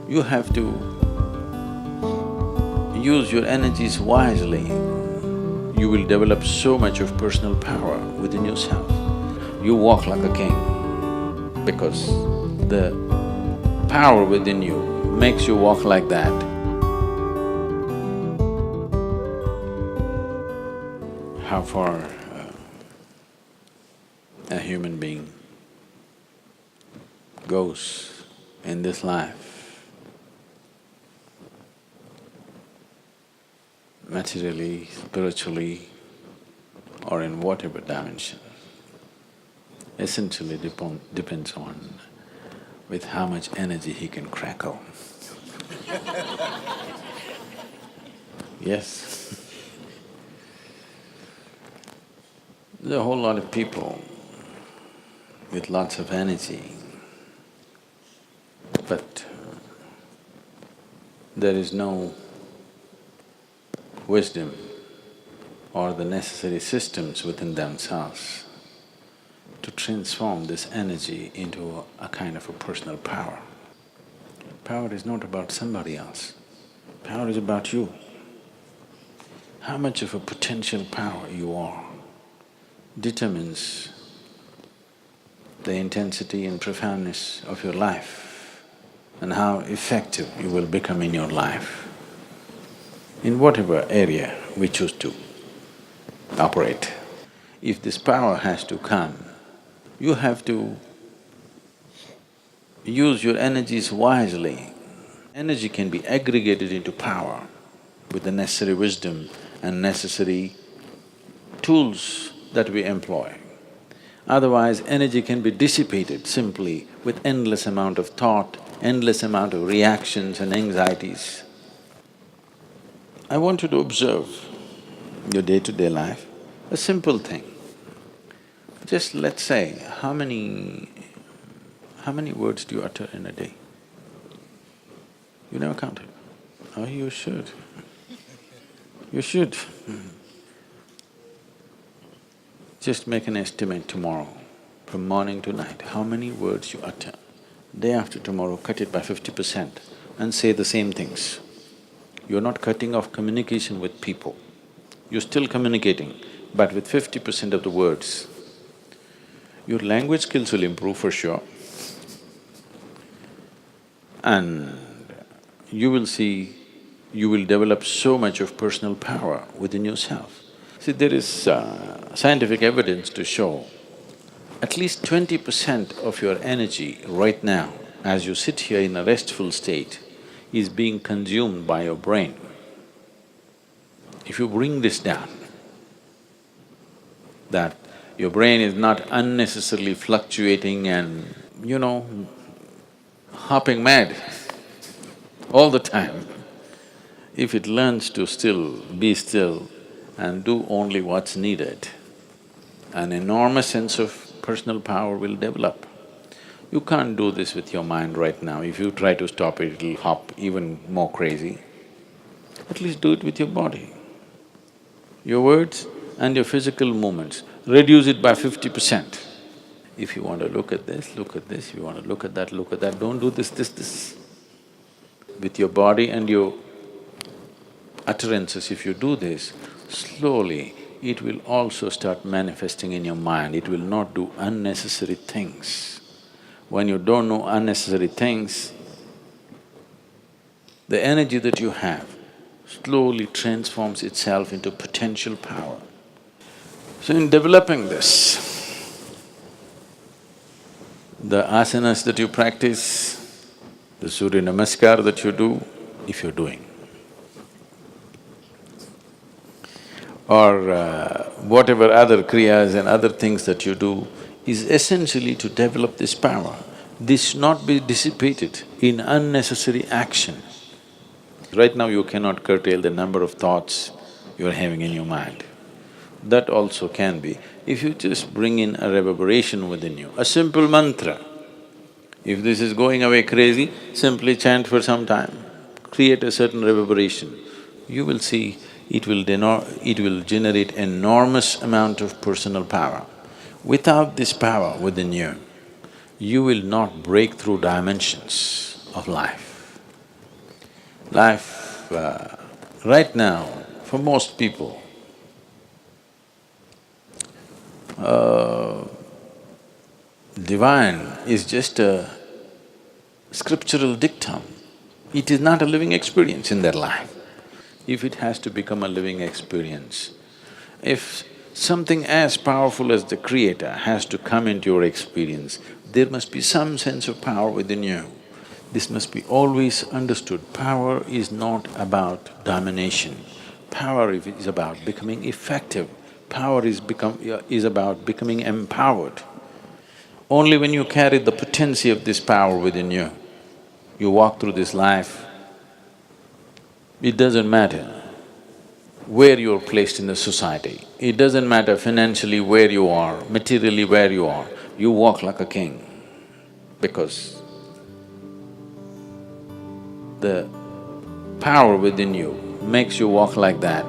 You have to use your energies wisely. You will develop so much of personal power within yourself. You walk like a king because the power within you makes you walk like that. How far a human being goes in this life, materially, spiritually, or in whatever dimension, essentially depends on with how much energy he can crackle. Yes. There's a whole lot of people with lots of energy, but there is no wisdom or the necessary systems within themselves to transform this energy into a kind of a personal power. Power is not about somebody else, power is about you. How much of a potential power you are determines the intensity and profoundness of your life and how effective you will become in your life, in whatever area we choose to operate. If this power has to come, you have to use your energies wisely. Energy can be aggregated into power with the necessary wisdom and necessary tools that we employ. Otherwise, energy can be dissipated simply with endless amount of thought, endless amount of reactions and anxieties. I want you to observe your day-to-day life, a simple thing. Just let's say, how many words do you utter in a day? You never counted? Oh, you should. You should. Just make an estimate tomorrow, from morning to night, how many words you utter. Day after tomorrow, cut it by 50% and say the same things. You're not cutting off communication with people. You're still communicating, but with 50% of the words. Your language skills will improve for sure. And you will see, you will develop so much of personal power within yourself. See, there is scientific evidence to show at least 20% of your energy right now, as you sit here in a restful state, is being consumed by your brain. If you bring this down, that your brain is not unnecessarily fluctuating and, hopping mad all the time, if it learns to be still and do only what's needed, an enormous sense of personal power will develop. You can't do this with your mind right now. If you try to stop it, it'll hop even more crazy. At least do it with your body. Your words and your physical movements, reduce it by 50%. If you want to look at this, look at this. If you want to look at that, don't do this. With your body and your utterances, if you do this, slowly it will also start manifesting in your mind. It will not do unnecessary things. When you don't know unnecessary things, the energy that you have slowly transforms itself into potential power. So in developing this, the asanas that you practice, the Surya Namaskar that you do, if you're doing, or whatever other kriyas and other things that you do, is essentially to develop this power. This should not be dissipated in unnecessary action. Right now you cannot curtail the number of thoughts you're having in your mind. That also can be, if you just bring in a reverberation within you, a simple mantra. If this is going away crazy, simply chant for some time, create a certain reverberation. You will see it will generate enormous amount of personal power. Without this power within you, you will not break through dimensions of life. Life, right now, for most people, divine is just a scriptural dictum. It is not a living experience in their life. If it has to become a living experience, if something as powerful as the Creator has to come into your experience, there must be some sense of power within you. This must be always understood. Power is not about domination. Power is about becoming effective. Power is about becoming empowered. Only when you carry the potency of this power within you, you walk through this life, it doesn't matter where you're placed in the society. It doesn't matter financially where you are, materially where you walk like a king because the power within you makes you walk like that.